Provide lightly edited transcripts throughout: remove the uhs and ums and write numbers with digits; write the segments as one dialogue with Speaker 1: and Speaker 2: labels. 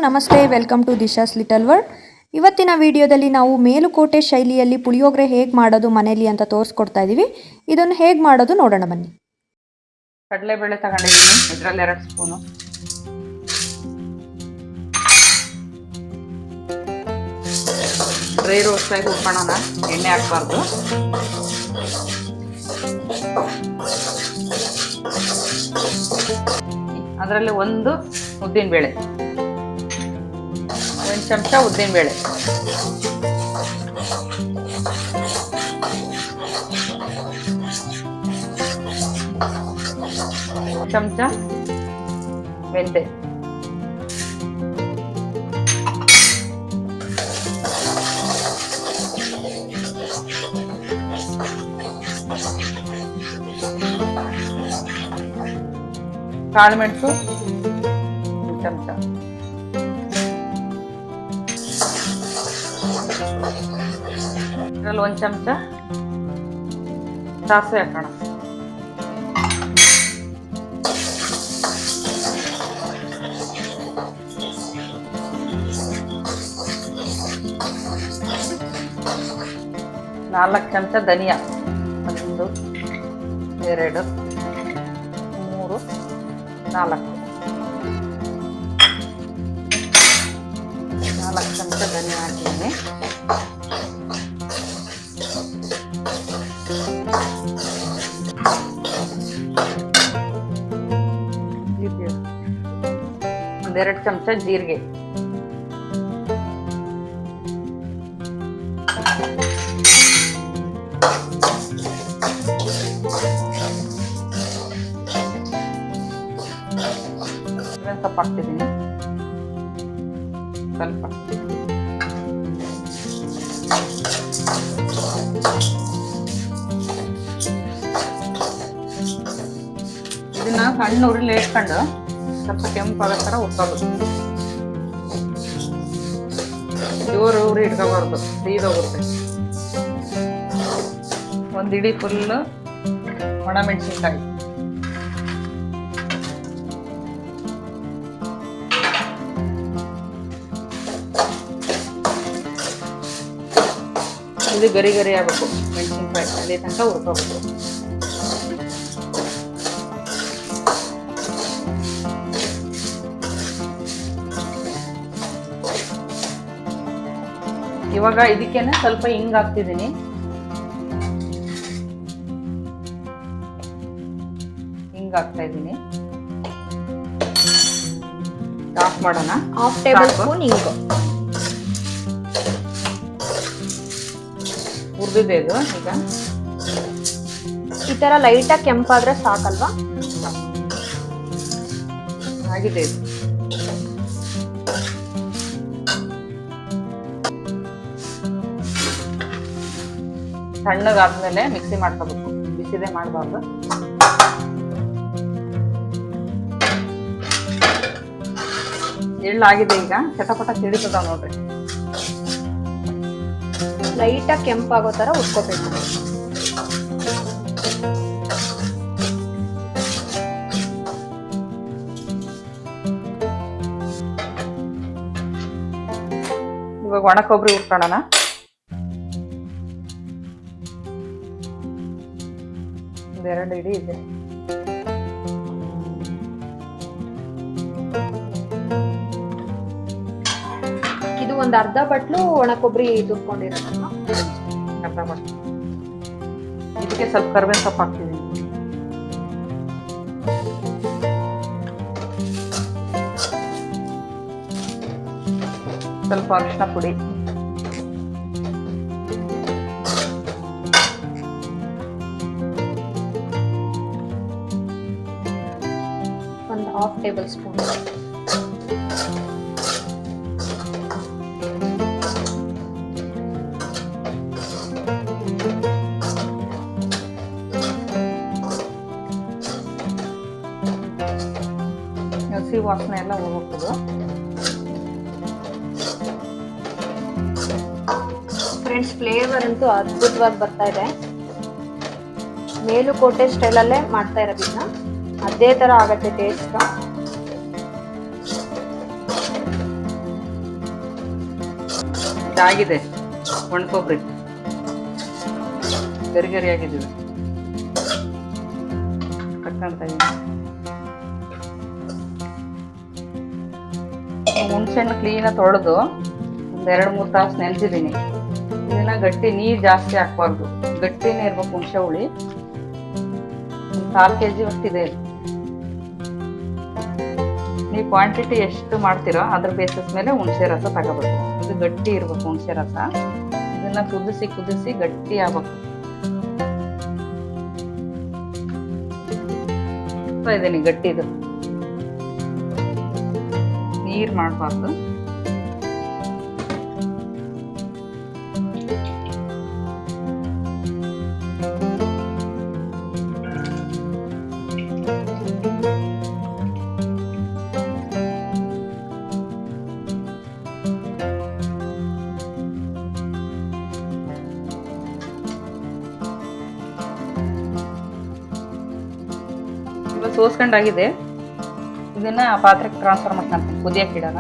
Speaker 1: ನಮಸ್ತೆ, welcome to ದಿಶಾಸ್ little world. ಇವತ್ತಿನ ವಿಡಿಯೋದಲ್ಲಿ ನಾವು ಮೇಲುಕೋಟೆ ಶೈಲಿಯಲ್ಲಿ ಪುಳಿಯೋಗರೆ ಹೇಗೆ ಮಾಡೋದು ಮನೆಯಲ್ಲಿ ಅಂತ ತೋರಿಸ್ಕೊಡ್ತಾ ಇದ್ದೀವಿ. ಇದನ್ನು ಹೇಗೆ ಮಾಡೋದು ನೋಡೋಣ ಬನ್ನಿ.
Speaker 2: ಕಡಲೆಬೇಳೆ ತಗೊಂಡಿದ್ದೀನಿ, ಇದರಲ್ಲಿ 2 ಸ್ಪೂನು. ಡ್ರೈ ರೋಸ್ಟ್ ಆಗಿ ಹುರ್ಕೊಳ್ಳೋಣ, ಎಣ್ಣೆ ಹಾಕಬಾರ್ದು. ಅದರಲ್ಲಿ 1 ಉದ್ದಿನಬೇಳೆ, 1 ಚಮಚ ಉದ್ದಿನಬೇಳೆ, 1 ಚಮಚ ಮೆಂತೆ, 1 ಕಾಳು ಮೆಣಸು 1 ಚಮಚ, ಇದರಲ್ಲಿ 1 ಚಮಚ ಸಾಸಿವೆ ಹಾಕೋಣ. ನಾಲ್ಕು ಚಮಚ ಧನಿಯಾ, 1 2 3 4 ಚಮಚ ಧನಿಯಾ ಹಾಕಿದ್ದೀನಿ. ಒಂದು 2 ಚಮಚ ಜೀರಿಗೆ, ಸ್ವಲ್ಪ ಹಾಕ್ತಿದ್ದೀನಿ, ಸ್ವಲ್ಪ ಇದನ್ನ ಸಣ್ಣ ಉರಿಲಿ ಇಟ್ಕೊಂಡು ಸ್ವಲ್ಪ ಕೆಂಪಾಗೋ ಥರ ಹುರ್ಕೋಬೇಕು. ಜೋರು ಉರಿ ಇಟ್ಕೋಬಾರ್ದು, ಸೀದೋಗುತ್ತೆ. 1 ಇಡೀ ಫುಲ್ಲು ಒಣಮೆಣಸಿನ್ಕಾಯಿ, ಇದು ಗರಿ ಗರಿ ಆಗಬೇಕು. ಮೆಣಸಿನ್ಕಾಯಿ ಅದೇ ತನಕ ಹುರ್ಕೋಬೇಕು. ಇವಾಗ ಇದಕ್ಕೇನೆ ಸ್ವಲ್ಪ ಹಿಂಗ್ ಹಾಕ್ತಿದ್ದೀನಿ. ಹಿಂಗ್ ಹಾಕ್ತಾ ಇದ್ದೀನಿ. ಆಫ್ ಮಾಡೋಣ.
Speaker 1: 1/2 ಟೇಬಲ್ ಸ್ಪೂನ್ ಹಿಂಗು
Speaker 2: ಹುರಿದಿದೆ ಇದು. ಈಗ
Speaker 1: ಈ ತರ ಲೈಟಾಗಿ ಕೆಂಪಾದ್ರೆ ಸಾಕಲ್ವಾ?
Speaker 2: ಆಗಿದೆ ಇದು. ತಣ್ಣಗಾದ್ಮೇಲೆ ಮಿಕ್ಸಿ ಮಾಡ್ಕೋಬೇಕು, ಬಿಸಿದೆ ಮಾಡಬಾರ್ದು. ಎಳ್ಳಾಗಿದೆ ಈಗ, ಚಟಪಟ ಸಿಡಿತದ ನೋಡ್ರಿ.
Speaker 1: ಲೈಟಾಗಿ ಕೆಂಪಾಗೋ ತರ ಉಟ್ಕೋಬೇಕು.
Speaker 2: ಇವಾಗ ಒಣ ಕೊಬ್ಬರಿ ಹುರ್ಕೊಳ್ಳೋಣ. ಒಂದೆರಡು ಇಡೀ ಇದೆ.
Speaker 1: ಇದು ಒಂದು ಅರ್ಧ ಬಟ್ಲು ಒಣ ಕೊಬ್ಬರಿ ತುರ್ಕೊಂಡಿರೋದನ್ನ,
Speaker 2: ಅರ್ಧ ಬಟ್ಲು. ಇದಕ್ಕೆ ಸ್ವಲ್ಪ ಕರಿಬೇವಿನ ಸೊಪ್ಪು ಹಾಕ್ತಿದ್ದೀನಿ. ಸ್ವಲ್ಪ ಅರಿಶಿನ ಪುಡಿ,
Speaker 1: ಒಂದು 1/2 ಟೇಬಲ್ ಸ್ಪೂನ್,
Speaker 2: ಹಸಿ ವಾಸನೆ ಎಲ್ಲ ಹೋಗ್ತದೆ.
Speaker 1: ಫ್ರೆಂಡ್ಸ್, ಫ್ಲೇವರ್ ಅಂತೂ ಅದ್ಭುತವಾಗಿ ಬರ್ತಾ ಇದೆ. ಮೇಲುಕೋಟೆ ಸ್ಟೈಲಲ್ಲೇ ಮಾಡ್ತಾ ಇರೋದನ್ನ, ಅದೇ ತರ ಆಗತ್ತೆ ಟೇಸ್ಟ್.
Speaker 2: ಇದಾಗಿದೆ ಒಣ ಕೊಬ್ಬರಿ ಗರಿ ಗರಿ ಆಗಿದ್ದೀವಿ ಕಟ್ಕೊಳ್ತಾ ಇದ್ದೀನಿ. ಹುಣಸೆಹಣ್ಣು ಕ್ಲೀನಾಗಿ ತೊಳೆದು ಒಂದು 2-3 ತಾಸು ನೆನೆಸಿದ್ದೀನಿ. ಇದನ್ನ ಗಟ್ಟಿ ನೀರು ಜಾಸ್ತಿ ಹಾಕ್ಬಾರ್ದು, ಗಟ್ಟಿನೇ ಇರ್ಬೇಕು ಹುಣಸೆ ಹುಳಿ. ಒಂದು 4 kg ಅಷ್ಟಿದೆ. ನೀವು ಕ್ವಾಂಟಿಟಿ ಎಷ್ಟು ಮಾಡ್ತೀರೋ ಅದ್ರ ಬೇಸಿಸ್ ಮೇಲೆ ಹುಣಸೆ ರಸ ತಗೋಬೇಕು. ಇದು ಗಟ್ಟಿ ಇರ್ಬೇಕು ಹುಣಸೆ ರಸ. ಇದನ್ನ ಕುದಿಸಿ ಗಟ್ಟಿ ಆಗ್ಬೇಕು. ಇದೀನಿ ಗಟ್ಟಿದು, ನೀರು ಮಾಡಬಾರ್ದು. ಇವಾಗ ಸೋಸ್ಕೊಂಡಾಗಿದೆ. ಇದನ್ನ ಪಾತ್ರೆಗೆ ಟ್ರಾನ್ಸ್ಫರ್ ಮಾಡ್ಕೊಂತೀನಿ, ಕುದಿಯಕ್ಕೆ ಇಡೋಣ.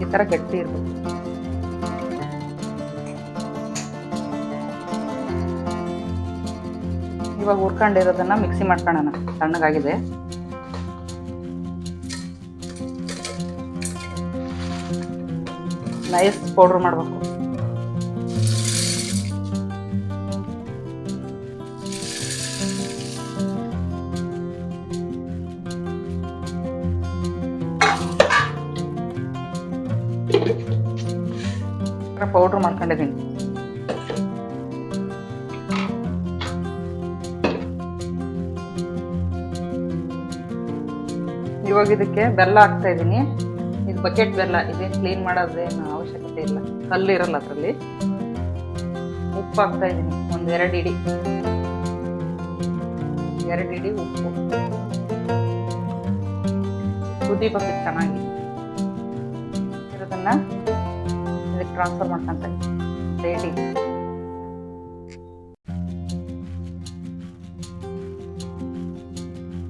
Speaker 2: ಈ ತರ ಗಟ್ಟಿ ಇರ್ಬೇಕು. ಇವಾಗ ಹುರ್ಕೊಂಡಿರೋದನ್ನ ಮಿಕ್ಸಿ ಮಾಡ್ಕೊಳ್ಳೋಣ. ತಣ್ಣಗಾಗಿದೆ. ನೈಸ್ ಪೌಡ್ರ್ ಮಾಡಬೇಕು. ಪೌಡ್ರ್ ಮಾಡ್ಕೊಂಡಿದ್ದೀನಿ. ಇವಾಗ ಇದಕ್ಕೆ ಬೆಲ್ಲ ಹಾಕ್ತಾ ಇದ್ದೀನಿ. ಇದು ಬಕೆಟ್ ಬೆಲ್ಲ, ಇದೇನು ಕ್ಲೀನ್ ಮಾಡೋದೇನು ಅವಶ್ಯಕತೆ ಇಲ್ಲ, ಕಲ್ಲು ಇರಲ್ಲ ಅದರಲ್ಲಿ. ಉಪ್ಪು ಹಾಕ್ತಾ ಇದ್ದೀನಿ, ಒಂದು 2 ಇಡಿ. 2 ಇಡಿ ಉಪ್ಪು. ಕುದಿಬೇಕು ಚೆನ್ನಾಗಿ. ಇರೋದನ್ನ ಇದಕ್ಕೆ ಟ್ರಾನ್ಸ್ಫರ್ ಮಾಡ್ಕೊಂತ ಪ್ಲೇಟಿಗೆ.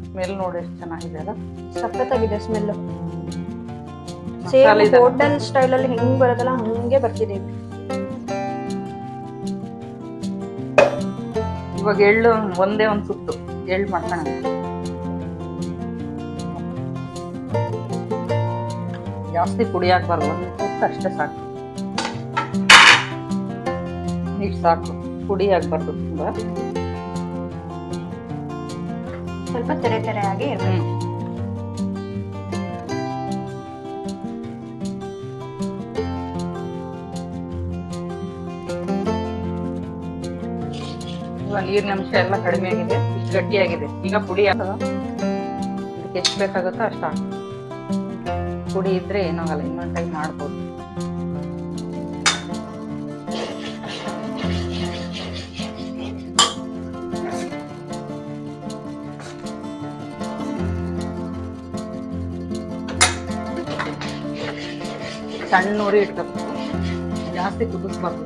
Speaker 2: ಸ್ಮೆಲ್ ನೋಡಿ ಎಷ್ಟು ಚೆನ್ನಾಗಿದೆ ಅಲ್ಲ,
Speaker 1: ಸಖತ್ತಾಗಿದೆ ಸ್ಮೆಲ್. ಸೇಮ್ ಹೋಟೆಲ್ ಸ್ಟೈಲಲ್ಲಿ ಹೆಂಗ್ ಬರೋದಲ್ಲ ಹಂಗೆ ಬರ್ತಿದೆ.
Speaker 2: ಇವಾಗ ಎಳ್ಳು ಒಂದೇ ಒಂದು ಸುತ್ತು ಎಳ್ಳು ಮಾಡ್ಕೊಳ್ಳೋಣ. ಜಾಸ್ತಿ ಪುಡಿ ಹಾಕ್ಬಾರ್ದು, ಒಂದು ಸುತ್ತು ಅಷ್ಟೇ ಸಾಕು. ಇಷ್ಟು ಸಾಕು, ಪುಡಿ ಹಾಕ್ಬಾರ್ದು ತುಂಬಾ.
Speaker 1: ಸ್ವಲ್ಪ ತೆರೆ ತೆರೆಯಾಗಿ ಇರಬೇಕು.
Speaker 2: ಇವಾಗ ನೀರಿನ ಅಂಶ ಎಲ್ಲ ಕಡಿಮೆ ಆಗಿದೆ, ಇಷ್ಟು ಗಟ್ಟಿಯಾಗಿದೆ. ಈಗ ಪುಡಿ ಇದಕ್ಕೆ ಎಷ್ಟು ಬೇಕಾಗುತ್ತೋ ಅಷ್ಟು ಹಾಕು. ಪುಡಿ ಇದ್ರೆ ಏನಾಗಲ್ಲ, ಇನ್ನೊಂದು ಟೈಮ್ ಮಾಡ್ಬೋದು. ಸಣ್ಣ ಉರಿ ಇಟ್ಕೋಬೇಕು, ಜಾಸ್ತಿ ಕುದಿಸ್ಬಾರ್ದು.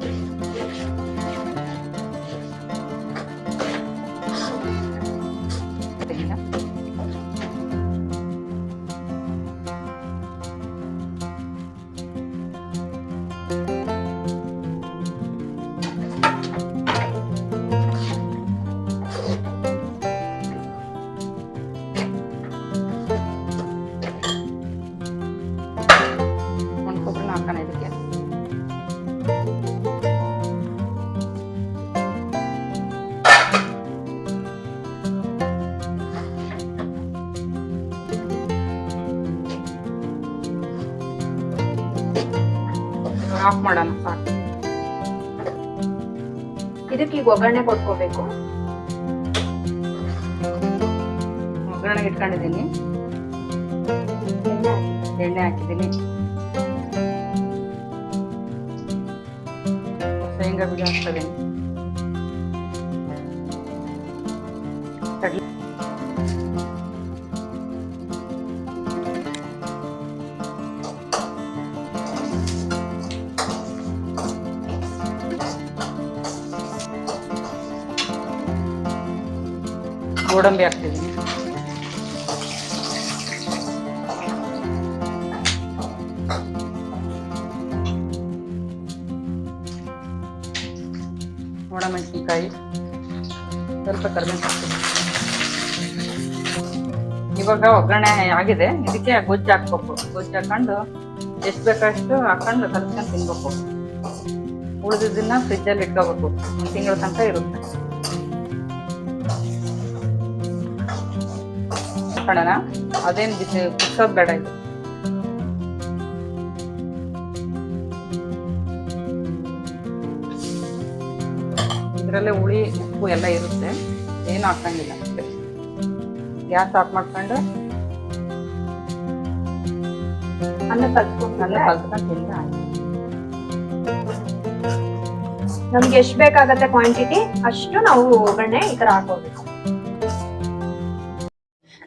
Speaker 2: ಹಾಕೋಣ ಇದಕ್ಕೆ. ಆಫ್ ಮಾಡೋಣ ಸಾಕು.
Speaker 1: ಇದಕ್ಕೆ ಈಗ ಒಗ್ಗರಣೆ ಕೊಟ್ಕೋಬೇಕು.
Speaker 2: ಒಗ್ಗರಣೆಗೆ ಇಟ್ಕೊಂಡಿದ್ದೀನಿ, ಎಣ್ಣೆ ಹಾಕಿದ್ದೀನಿ, ಶೇಂಗಾ ಬೀಜ ಹಾಕ್ತದೆ, ಕಡಲೆ ಗೋಡಂಬಿ ಹಾಕ್ತಿದ್ದೀನಿ, ಒಣಮೆಣಸಿನ್ಕಾಯಿ, ಸ್ವಲ್ಪ ಕರಿಬೇವು ಹಾಕ್ತೀನಿ. ಇವಾಗ ಒಗ್ಗರಣೆ ಆಗಿದೆ, ಇದಕ್ಕೆ ಗೊಜ್ಜು ಹಾಕ್ಬೇಕು. ಗೊಜ್ಜು ಹಾಕೊಂಡು ಎಷ್ಟು ಬೇಕಷ್ಟು ಹಾಕೊಂಡು ಕಲ್ಸ್ಕೊಂಡು ತಿನ್ಬೇಕು. ಉಳಿದಿದ್ದನ್ನ ಫ್ರಿಜ್ಜಲ್ಲಿ ಇಟ್ಕೋಬೇಕು, 1 ತಿಂಗಳ ತನಕ ಇರುತ್ತೆ. ಹಾಕೋಣ, ಅದೇನು ಕುದಿಸೋದು ಬೇಡ. ಇದು ಇದರಲ್ಲೇ ಹುಳಿ ಉಪ್ಪು ಎಲ್ಲ ಇರುತ್ತೆ, ಏನು ಹಾಕಂಗಿಲ್ಲ. ಗ್ಯಾಸ್ ಆಫ್ ಮಾಡ್ಕೊಂಡು ಅನ್ನ ಕಲ್ಸ್ಕೊಂಡು ತಿಂದ್ರೆ ಆಯ್ತು.
Speaker 1: ನಮ್ಗೆ ಎಷ್ಟು ಬೇಕಾಗತ್ತೆ ಕ್ವಾಂಟಿಟಿ ಅಷ್ಟು ನಾವು ಒಗ್ಗರಣೆ ಈ ಥರ ಹಾಕೋಬೇಕು.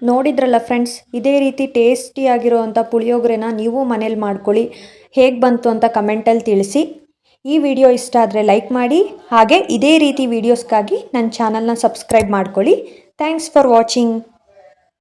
Speaker 1: ನೋಡಿದ್ರಲ್ಲ ಫ್ರೆಂಡ್ಸ್, ಇದೇ ರೀತಿ ಟೇಸ್ಟಿಯಾಗಿರೋವಂಥ ಪುಳಿಯೋಗರೆನ ನೀವು ಮನೇಲಿ ಮಾಡ್ಕೊಳ್ಳಿ. ಹೇಗೆ ಬಂತು ಅಂತ ಕಮೆಂಟಲ್ಲಿ ತಿಳಿಸಿ. ಈ ವಿಡಿಯೋ ಇಷ್ಟ ಆದರೆ ಲೈಕ್ ಮಾಡಿ, ಹಾಗೆ ಇದೇ ರೀತಿ ವೀಡಿಯೋಸ್ಗಾಗಿ ನನ್ನ ಚಾನಲ್ನ ಸಬ್ಸ್ಕ್ರೈಬ್ ಮಾಡ್ಕೊಳ್ಳಿ. Thanks for watching.